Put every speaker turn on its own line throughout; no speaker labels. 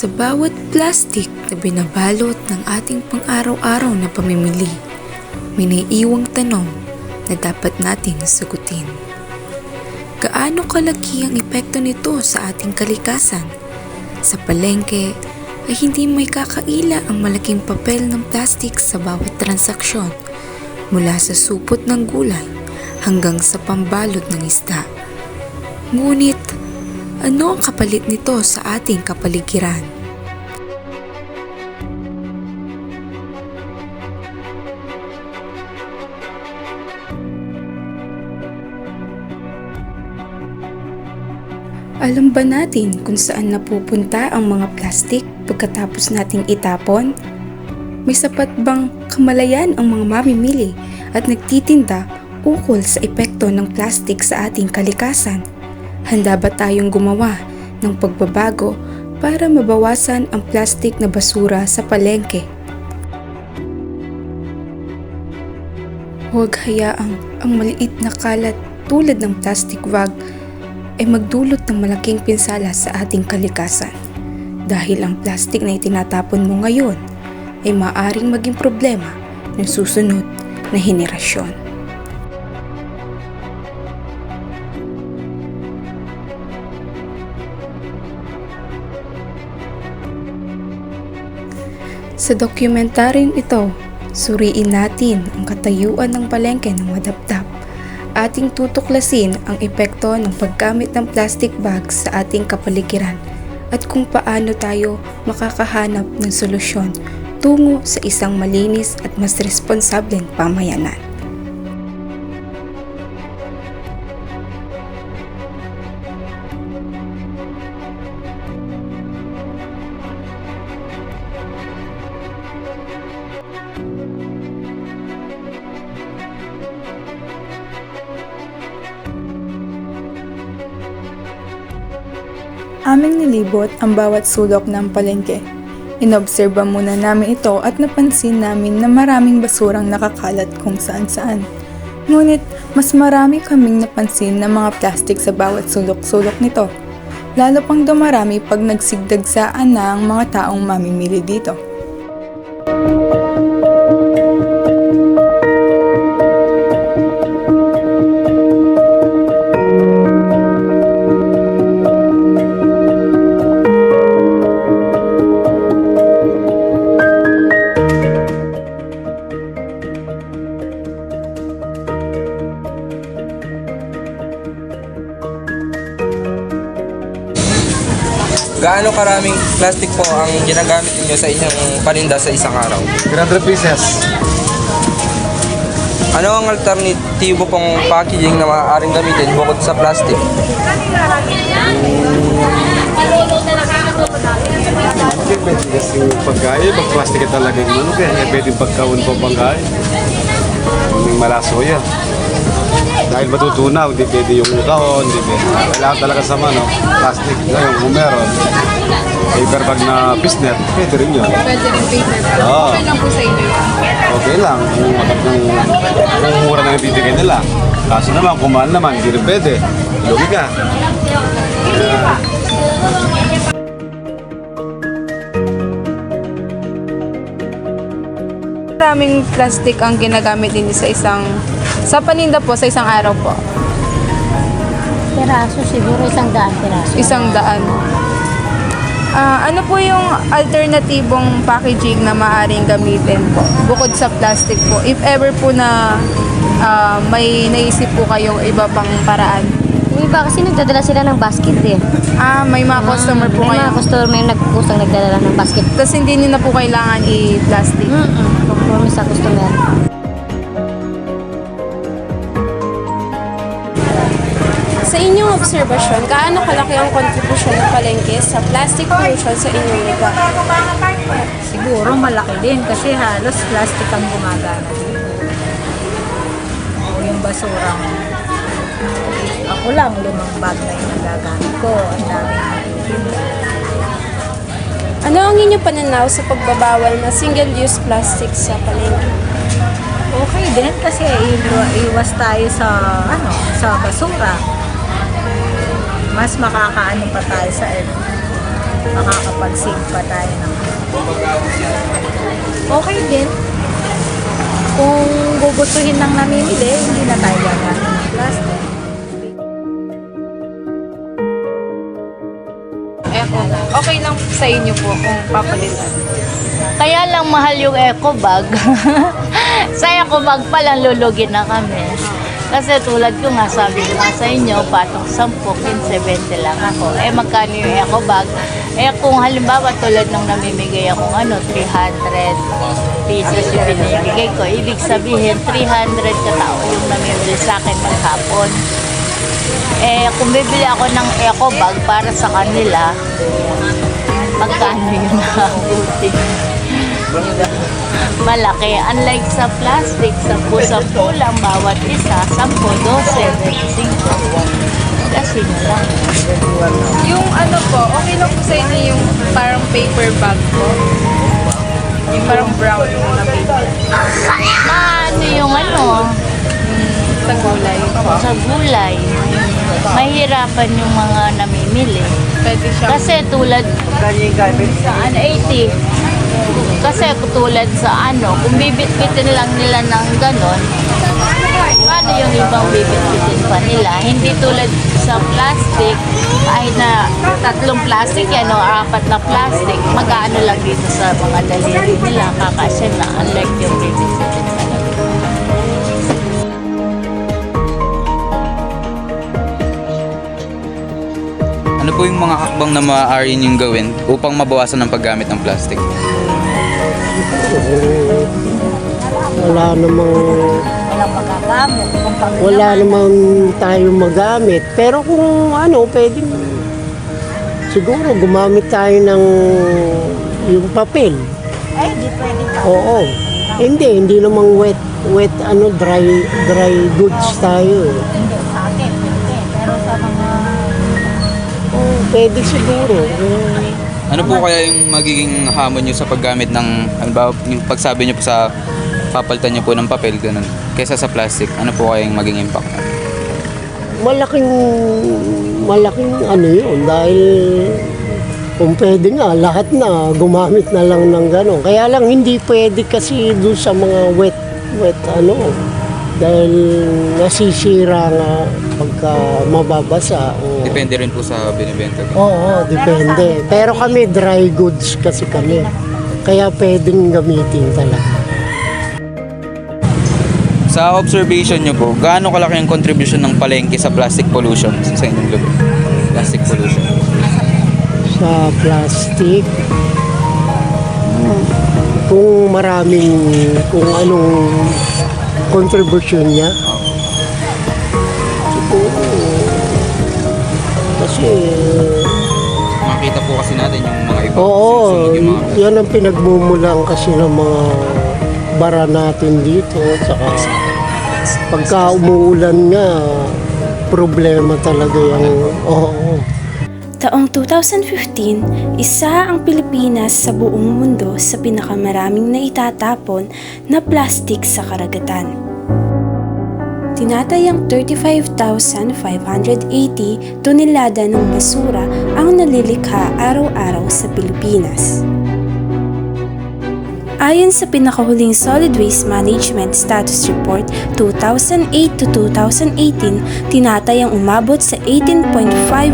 Sa bawat plastic na binabalot ng ating pang-araw-araw na pamimili, may naiiwang tanong na dapat nating sagutin. Gaano kalaki ang epekto nito sa ating kalikasan? Sa palengke ay hindi may kakaila ang malaking papel ng plastic sa bawat transaksyon, mula sa supot ng gulay hanggang sa pambalot ng isda. Ngunit, ano ang kapalit nito sa ating kapaligiran? Alam ba natin kung saan napupunta ang mga plastik pagkatapos nating itapon? May sapat bang kamalayan ang mga mamimili at nagtitinda ukol sa epekto ng plastik sa ating kalikasan? Handa ba tayong gumawa ng pagbabago para mabawasan ang plastik na basura sa palengke? Huwag hayaang ang maliit na kalat tulad ng plastic bag ay magdulot ng malaking pinsala sa ating kalikasan. Dahil ang plastik na itinatapon mo ngayon ay maaaring maging problema ng susunod na henerasyon. Sa dokumentaryong ito, suriin natin ang katayuan ng palengke ng Madapdap. Ating tutuklasin ang epekto ng paggamit ng plastic bags sa ating kapaligiran at kung paano tayo makakahanap ng solusyon tungo sa isang malinis at mas responsableng pamayanan.
Aming nilibot ang bawat sulok ng palengke. Inobserba muna namin ito at napansin namin na maraming basurang nakakalat kung saan-saan. Ngunit mas marami kaming napansin na mga plastik sa bawat sulok-sulok nito. Lalo pang dumarami pag nagsigdagsaan na ang mga taong mamimili dito.
Gaano karaming plastic po ang ginagamit niyo sa inyong paninda sa isang araw?
300 pieces.
Ano ang alternatibo pong packaging na maaaring gamitin bukod sa plastic?
Pwede kasi pagkain, pag plastic talaga yung ano kaya pwede pagkaon pa pagkain. May malaso yan. Dahil matutunaw, hindi pwede yung kahon, hindi pwede. Kailangan talaga sa plastic. Ngayon, kung meron, paper bag na pisnet, pwede rin yun.
Pwede rin paper.
Oo.
Okay lang po sa inyo.
Okay lang, kung mura na yung bibigay nila. Kaso naman, kung mahal naman, hindi rin pwede. Lugi ka.
Maraming plastic ang ginagamit din sa paninda po, sa isang araw po.
Piraso siguro, 100 piraso.
100. Ano po yung alternatibong packaging na maaaring gamitin po bukod sa plastic po? If ever po na may naisip po kayong iba pang paraan.
Yung iba kasi nagdadala sila ng basket eh.
May mga customer po
May
kayo.
mga customer yung nagkusang nagdadala ng basket.
Tapos hindi nyo na po kailangan i-plastic.
Promise sa customer.
Sa inyong obserbasyon, gaano kalaki ang kontribusyon ng palengke sa plastic pollution sa inyong lugar?
Siguro malaki din kasi halos plastic ang gumagana dito. Yung basurang ako lang 5 bag na yung nagagamit ko. Ang dami nagtitinda.
Ano ang inyong pananaw sa pagbabawal na single-use plastic sa palengke?
Okay din kasi iwas tayo sa basura. Mas makakaano pa tayo sa makakapag-save pa tayo ng okay din. Kung gugustuhin ng namimili, hindi na tayo gagamit ng plastic.
Okay lang sa inyo po kung papalitan.
Kaya lang mahal yung eco bag. Sa eco bag pa lang lulugin na kami. Kasi tulad ko nga, sabi ko nga sa inyo, patong 10, 15, 20 lang ako. Eh magkano yung eco bag? Eh kung halimbawa tulad nung namimigay akong 300 pesos yung binibigay ko, ibig sabihin 300 katao yung namimili sa akin maghapon. Eh kung bibili ako ng eco bag para sa kanila, magkano yun nakabuti? Malaki. Unlike sa plastic, 10 lang bawat isa, 10, 12, 25. Kasi na lang.
Yung po, okay lang po sa inyo yung parang paper bag po? Yung parang brown yung napili.
Ano yung
Sa gulay.
sa gulay. Mahirapan yung mga namimili.
Pwede siya.
Kasi tulad sa 80. Kasi tulad sa kung bibit-bitin lang nila ng ganon, ano yung ibang bibit-bitin pa nila? Hindi tulad sa plastic, kahit na 3 plastic yan o 4 na plastic, mag-ano lang dito sa mga daliri nila, kakasya na, unlike yung bibit-bitin talaga.
Ano po yung mga hakbang na maaari niyong gawin upang mabawasan ang paggamit ng plastic?
Wala namang
Walang magagamit. Kung pamilya
wala namang tayo magamit. Pero kung pwedeng siguro gumamit tayo ng yung papel.
ay, di pwede pa.
Oo. Hindi namang wet dry goods tayo.
Hindi, sa akin, pwede. Pero sa mga
Pwede siguro.
Ano po kaya yung magiging hamon nyo sa paggamit ng, halimbawa, yung pagsabi nyo po sa papalitan nyo po ng papel, ganun, kaysa sa plastic, ano po kaya yung magiging impact?
Malaking yun dahil kung pwede nga lahat na gumamit na lang ng gano'n. Kaya lang hindi pwede kasi doon sa mga wet dahil nasisira nga pagka mababasa.
Depende rin po sa binibenta ko.
Oo, depende. Pero kami dry goods kasi kami. Kaya pwedeng gamitin talaga.
Sa observation nyo po, gaano kalaki ang contribution ng palengke sa plastic pollution sa inyong lugar? Plastic pollution.
Sa plastic, kung anong contribution niya. Siguro, kasi
Makita po kasi natin yung mga iba.
oo,
Susunod yung mga
yan ang pinagmumulan kasi ng mga bara natin dito. Saka pagka umuulan nga, problema talaga yung
Taong 2015, isa ang Pilipinas sa buong mundo sa pinakamaraming naitatapon na plastik sa karagatan. Tinatayang 35,580 tonelada ng basura ang nalilikha araw-araw sa Pilipinas. Ayon sa pinakahuling Solid Waste Management Status Report 2008 to 2018, tinatayang umabot sa 18.5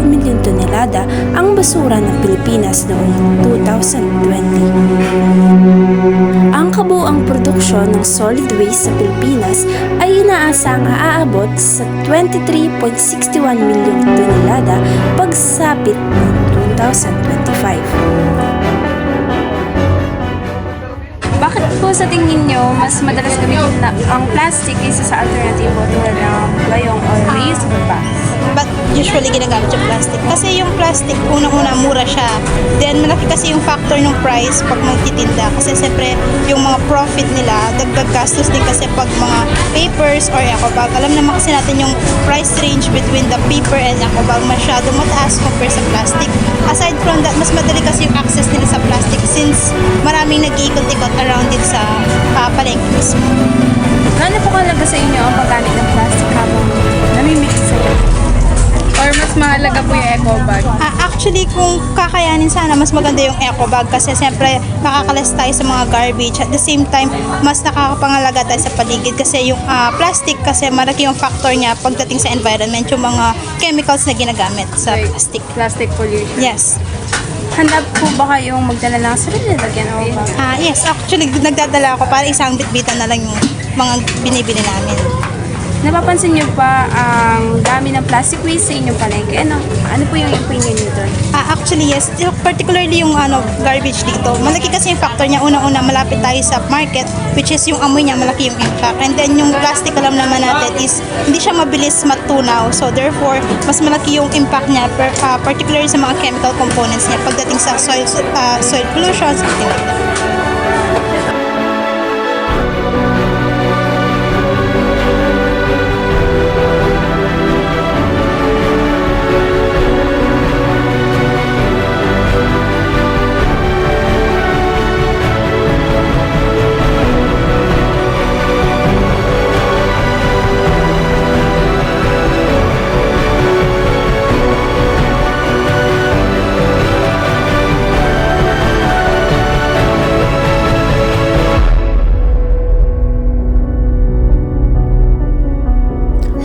milyon tonelada ang basura ng Pilipinas noong 2020. Ang kabuuang produksyon ng solid waste sa Pilipinas ay inaasang aabot sa 23.61 milyong tonelada pagsapit ng 2025.
Bakit po sa tingin nyo, mas madalas gamitin ang plastic kaysa sa alternatibo tulad ng gayong or reusable bags?
But usually ginagamit yung plastic. Kasi yung plastic, unang-una, mura siya. Then, malaki kasi yung factor ng price pag magtitinda. Kasi siyempre, yung mga profit nila, dagdag gastos din kasi pag mga papers or eco bag. Alam naman kasi natin yung price range between the paper and eco bag masyadong mataas compare sa plastic. Aside from that, mas madali kasi yung access nila sa plastic since maraming nag-iikot-ikot around din sa palengke mismo.
Gaano po kalaga sa inyo ang paggamit ng plastic habang namimix sa iyo? Or mas mahalaga po yung eco bag?
Actually, kung kakayanin sana, mas maganda yung eco bag kasi siyempre makakalas tayo sa mga garbage. At the same time, mas nakakapangalaga tayo sa paligid kasi yung plastic kasi malaki yung factor niya pagdating sa environment, yung mga chemicals na ginagamit sa plastic.
Plastic pollution.
Yes.
Handa po ba kayong magdala ng sarili na lagyan o ba?
Yes, actually nagdadala ako para isang bitbitan na lang yung mga binibili namin.
Napapansin niyo ba ang dami ng plastic waste sa inyong palengke? Ano po yung opinion niyo doon?
Actually, yes. Particularly yung garbage dito. Malaki kasi yung factor niya. Unang-una, malapit tayo sa market, which is yung amoy niya, malaki yung impact. And then yung plastic, alam naman natin, is hindi siya mabilis matunaw. So therefore, mas malaki yung impact niya, particularly sa mga chemical components niya pagdating sa soil pollution, something like that.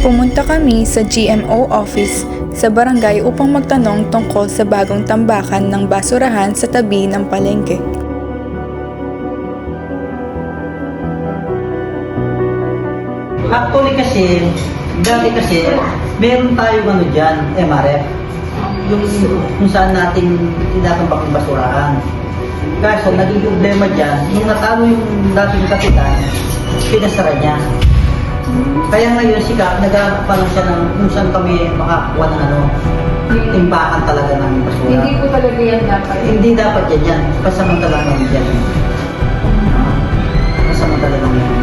Pumunta kami sa GMO office sa barangay upang magtanong tungkol sa bagong tambakan ng basurahan sa tabi ng palengke.
Actually kasi, dati kasi, meron tayong ano dyan, MRF. Yung kung saan natin tinatambak yung basurahan. Kaso, naging problema dyan, nung natalo yung dating kapitan, pinasara niya. Kaya ngayon si Kap, nag-aarap pa lang siya ng kung saan kami makakuha ng timbakan talaga ng basura.
Hindi po talaga yan dapat.
Hindi dapat yan. Pasamantala naman yan. Pasamantala naman yan.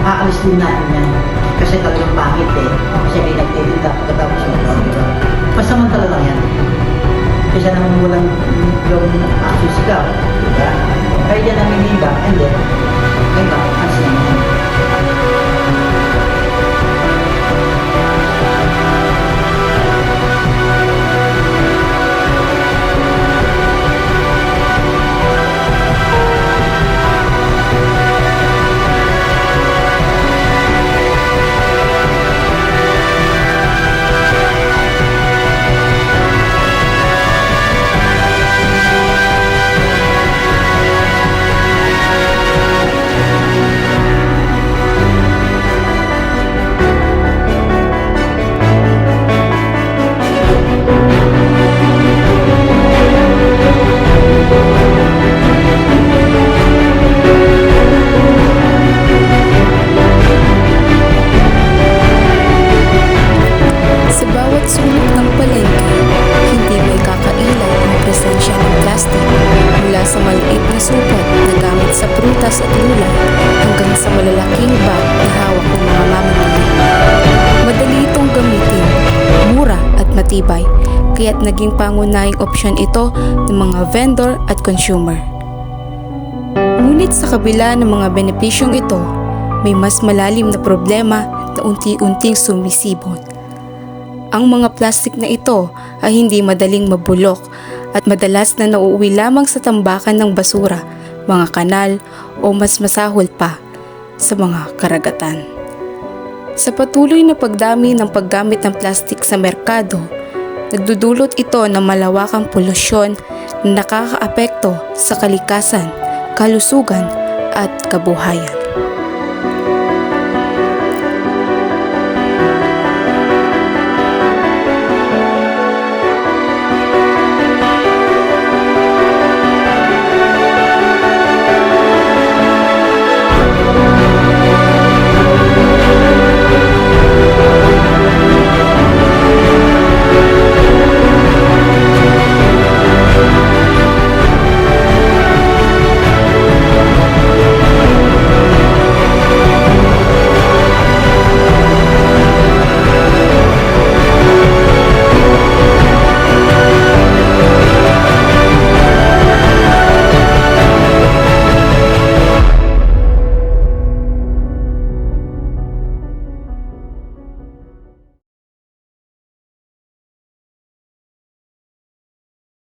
Aalis din natin yan. Kasi talagang pangit eh. Kasi may nagtitinda pagkatapos yung basura. Pasamantala lang yan. Kasi naman walang gawin ng action si Kap. Diba? Kaya yan namin hiba. And then, ay ba, alis naman yan.
prutas at gulay hanggang sa malalaking bag na hawak ng mga mamimili. Madali itong gamitin, mura at matibay, kaya't naging pangunahing opsyon ito ng mga vendor at consumer. Ngunit sa kabila ng mga benepisyong ito, may mas malalim na problema na unti-unting sumisibol. Ang mga plastik na ito ay hindi madaling mabulok at madalas na nauuwi lamang sa tambakan ng basura, mga kanal o mas masahol pa sa mga karagatan. Sa patuloy na pagdami ng paggamit ng plastik sa merkado, nagdudulot ito ng malawakang polusyon na nakakaapekto sa kalikasan, kalusugan at kabuhayan.